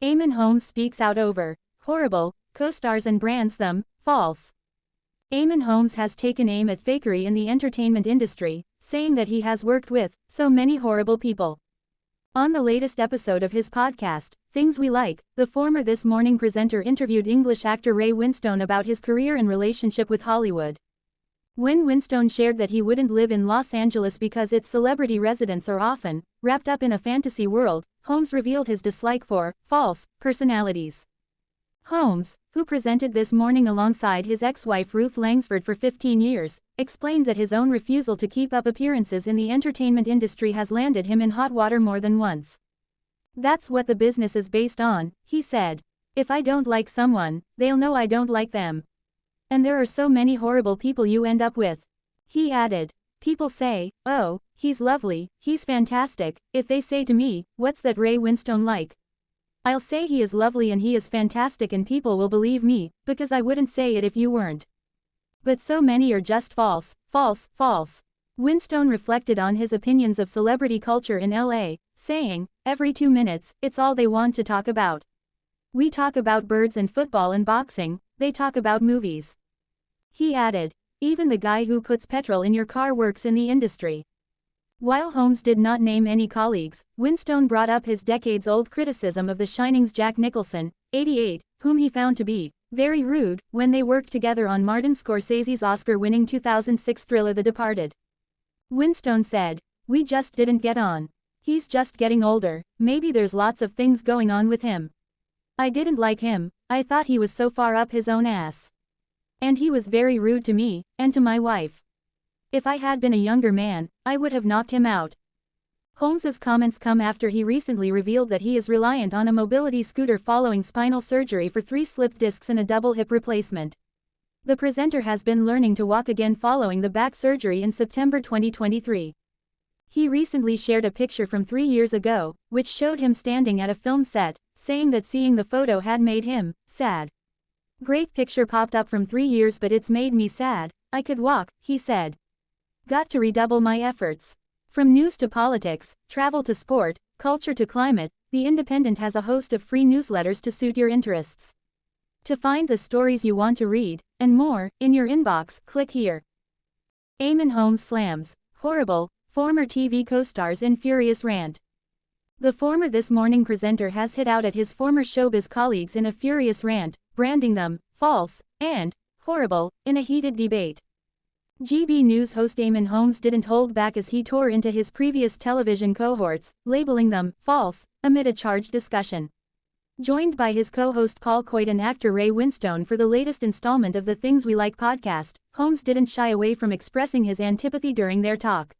Eamonn Holmes speaks out over horrible co-stars and brands them false. Eamonn Holmes has taken aim at fakery in the entertainment industry, saying that he has worked with so many horrible people. On the latest episode of his podcast, Things We Like, the former This Morning presenter interviewed English actor Ray Winstone about his career and relationship with Hollywood. When Winstone shared that he wouldn't live in Los Angeles because its celebrity residents are often wrapped up in a fantasy world, Holmes revealed his dislike for false personalities. Holmes, who presented This Morning alongside his ex-wife Ruth Langsford for 15 years, explained that his own refusal to keep up appearances in the entertainment industry has landed him in hot water more than once. "That's what the business is based on," he said. "If I don't like someone, they'll know I don't like them. And there are so many horrible people you end up with." He added, "People say, oh, he's lovely, he's fantastic. If they say to me, what's that Ray Winstone like? I'll say he is lovely and he is fantastic and people will believe me, because I wouldn't say it if you weren't. But so many are just false, false, false." Winstone reflected on his opinions of celebrity culture in LA, saying, "Every 2 minutes, it's all they want to talk about. We talk about birds and football and boxing, they talk about movies." He added, "Even the guy who puts petrol in your car works in the industry." While Holmes did not name any colleagues, Winstone brought up his decades-old criticism of The Shining's Jack Nicholson, 88, whom he found to be very rude when they worked together on Martin Scorsese's Oscar-winning 2006 thriller The Departed. Winstone said, "We just didn't get on. He's just getting older, maybe there's lots of things going on with him. I didn't like him, I thought he was so far up his own ass. And he was very rude to me, and to my wife. If I had been a younger man, I would have knocked him out." Holmes's comments come after he recently revealed that he is reliant on a mobility scooter following spinal surgery for 3 slipped discs and a double hip replacement. The presenter has been learning to walk again following the back surgery in September 2023. He recently shared a picture from 3 years ago, which showed him standing at a film set, saying that seeing the photo had made him sad. "Great picture popped up from 3 years but it's made me sad. I could walk," he said. "Got to redouble my efforts." From news to politics, travel to sport, culture to climate, The Independent has a host of free newsletters to suit your interests. To find the stories you want to read, and more, in your inbox, click here. Eamonn Holmes slams horrible former TV co-stars in furious rant. The former This Morning presenter has hit out at his former showbiz colleagues in a furious rant, branding them false and horrible in a heated debate. GB News host Eamonn Holmes didn't hold back as he tore into his previous television cohorts, labeling them false amid a charged discussion. Joined by his co-host Paul Coit and actor Ray Winstone for the latest installment of the Things We Like podcast, Holmes didn't shy away from expressing his antipathy during their talk.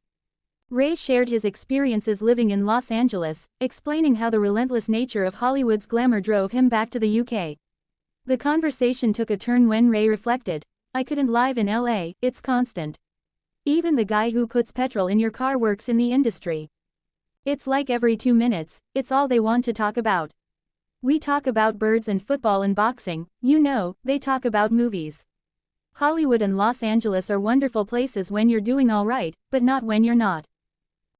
Ray shared his experiences living in Los Angeles, explaining how the relentless nature of Hollywood's glamour drove him back to the UK. The conversation took a turn when Ray reflected, "I couldn't live in LA, it's constant. Even the guy who puts petrol in your car works in the industry. It's like every 2 minutes, it's all they want to talk about. We talk about birds and football and boxing, they talk about movies. Hollywood and Los Angeles are wonderful places when you're doing all right, but not when you're not."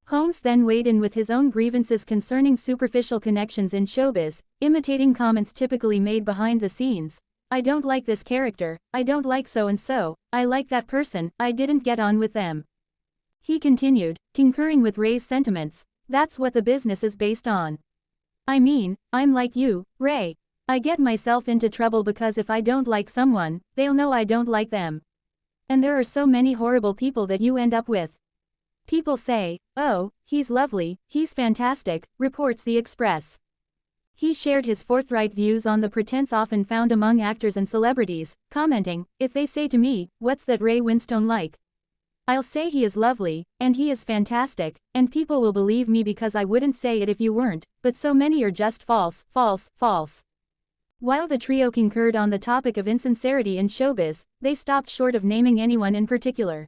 Holmes then weighed in with his own grievances concerning superficial connections in showbiz, imitating comments typically made behind the scenes. "I don't like this character, I don't like so-and-so, I like that person, I didn't get on with them." He continued, concurring with Ray's sentiments, "That's what the business is based on. I mean, I'm like you, Ray. I get myself into trouble because if I don't like someone, they'll know I don't like them. And there are so many horrible people that you end up with. People say, oh, he's lovely, he's fantastic," reports The Express. He shared his forthright views on the pretense often found among actors and celebrities, commenting, "If they say to me, what's that Ray Winstone like? I'll say he is lovely, and he is fantastic, and people will believe me because I wouldn't say it if you weren't, but so many are just false, false, false." While the trio concurred on the topic of insincerity in showbiz, they stopped short of naming anyone in particular.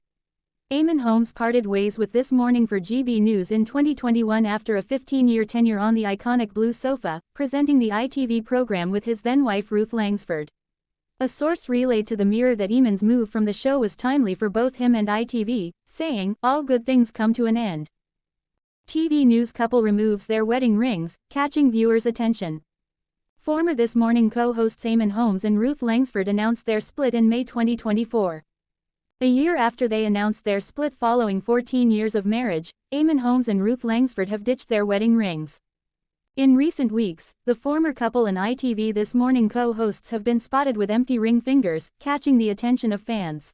Eamonn Holmes parted ways with This Morning for GB News in 2021 after a 15-year tenure on the iconic blue sofa, presenting the ITV program with his then-wife Ruth Langsford. A source relayed to the Mirror that Eamonn's move from the show was timely for both him and ITV, saying, "All good things come to an end." TV news couple removes their wedding rings, catching viewers' attention. Former This Morning co-hosts Eamonn Holmes and Ruth Langsford announced their split in May 2024. A year after they announced their split following 14 years of marriage, Eamonn Holmes and Ruth Langsford have ditched their wedding rings. In recent weeks, the former couple and ITV This Morning co-hosts have been spotted with empty ring fingers, catching the attention of fans.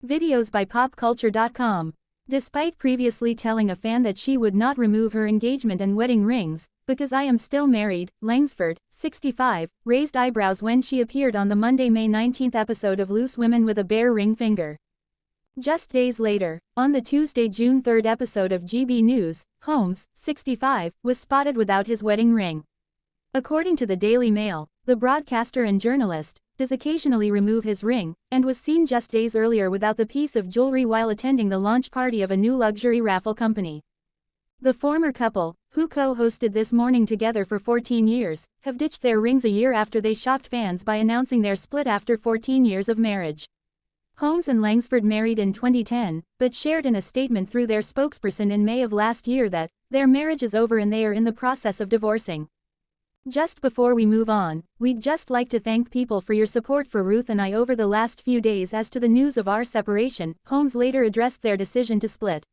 Videos by popculture.com. Despite previously telling a fan that she would not remove her engagement and wedding rings, because I am still married, Langsford, 65, raised eyebrows when she appeared on the Monday, May 19 episode of Loose Women with a bare ring finger. Just days later, on the Tuesday, June 3 episode of GB News, Holmes, 65, was spotted without his wedding ring. According to the Daily Mail, the broadcaster and journalist does occasionally remove his ring, and was seen just days earlier without the piece of jewelry while attending the launch party of a new luxury raffle company. The former couple, who co-hosted This Morning together for 14 years, have ditched their rings a year after they shocked fans by announcing their split after 14 years of marriage. Holmes and Langsford married in 2010, but shared in a statement through their spokesperson in May of last year that their marriage is over and they are in the process of divorcing. Just before we move on, we'd just like to thank people for your support for Ruth and I over the last few days as to the news of our separation. Holmes later addressed their decision to split.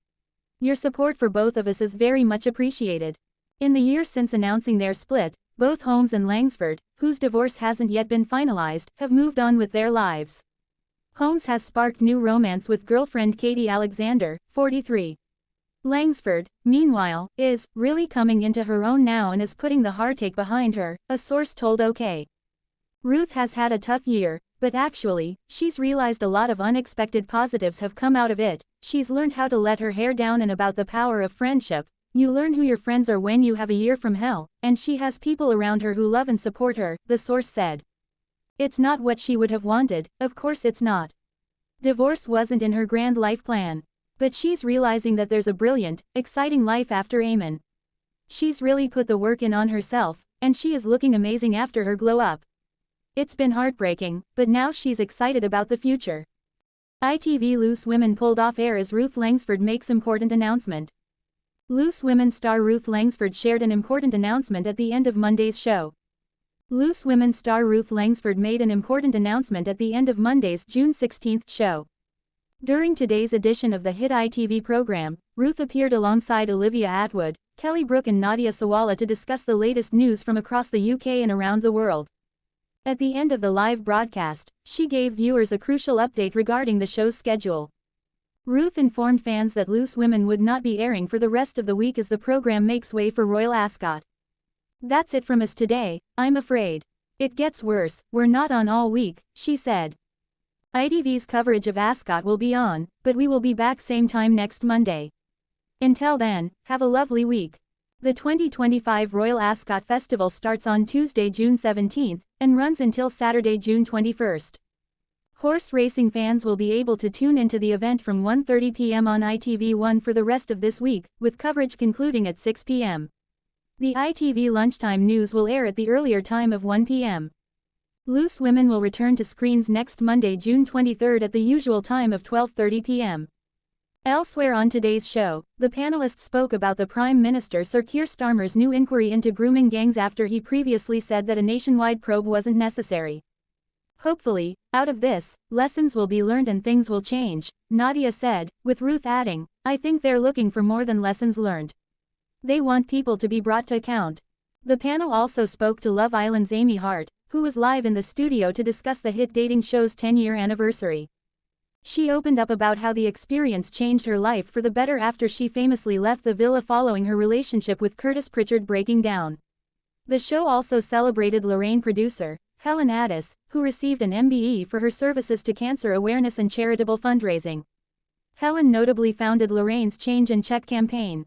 Your support for both of us is very much appreciated. In the years since announcing their split, both Holmes and Langsford, whose divorce hasn't yet been finalized, have moved on with their lives. Holmes has sparked new romance with girlfriend Katie Alexander, 43. Langsford, meanwhile, is really coming into her own now and is putting the heartache behind her, a source told OK. Ruth has had a tough year, but actually, she's realized a lot of unexpected positives have come out of it. She's learned how to let her hair down and about the power of friendship. You learn who your friends are when you have a year from hell, and she has people around her who love and support her, the source said. It's not what she would have wanted, of course it's not. Divorce wasn't in her grand life plan. But she's realizing that there's a brilliant, exciting life after Eamonn. She's really put the work in on herself, and she is looking amazing after her glow up. It's been heartbreaking, but now she's excited about the future. ITV Loose Women pulled off air as Ruth Langsford makes important announcement. Loose Women star Ruth Langsford shared an important announcement at the end of Monday's show. Loose Women star Ruth Langsford made an important announcement at the end of Monday's June 16 show. During today's edition of the hit ITV program, Ruth appeared alongside Olivia Attwood, Kelly Brook and Nadia Sawalha to discuss the latest news from across the UK and around the world. At the end of the live broadcast, she gave viewers a crucial update regarding the show's schedule. Ruth informed fans that Loose Women would not be airing for the rest of the week as the program makes way for Royal Ascot. That's it from us today, I'm afraid. It gets worse, we're not on all week, she said. ITV's coverage of Ascot will be on, but we will be back same time next Monday. Until then, have a lovely week. The 2025 Royal Ascot Festival starts on Tuesday, June 17, and runs until Saturday, June 21. Horse racing fans will be able to tune into the event from 1:30 p.m. on ITV1 for the rest of this week, with coverage concluding at 6 p.m. The ITV lunchtime news will air at the earlier time of 1 p.m. Loose Women will return to screens next Monday, June 23 at the usual time of 12:30 p.m. Elsewhere on today's show, the panelists spoke about the Prime Minister Sir Keir Starmer's new inquiry into grooming gangs after he previously said that a nationwide probe wasn't necessary. Hopefully, out of this, lessons will be learned and things will change, Nadia said, with Ruth adding, I think they're looking for more than lessons learned. They want people to be brought to account. The panel also spoke to Love Island's Amy Hart, who was live in the studio to discuss the hit dating show's 10-year anniversary. She opened up about how the experience changed her life for the better after she famously left the villa following her relationship with Curtis Pritchard breaking down. The show also celebrated Lorraine producer, Helen Addis, who received an MBE for her services to cancer awareness and charitable fundraising. Helen notably founded Lorraine's Change and Check campaign.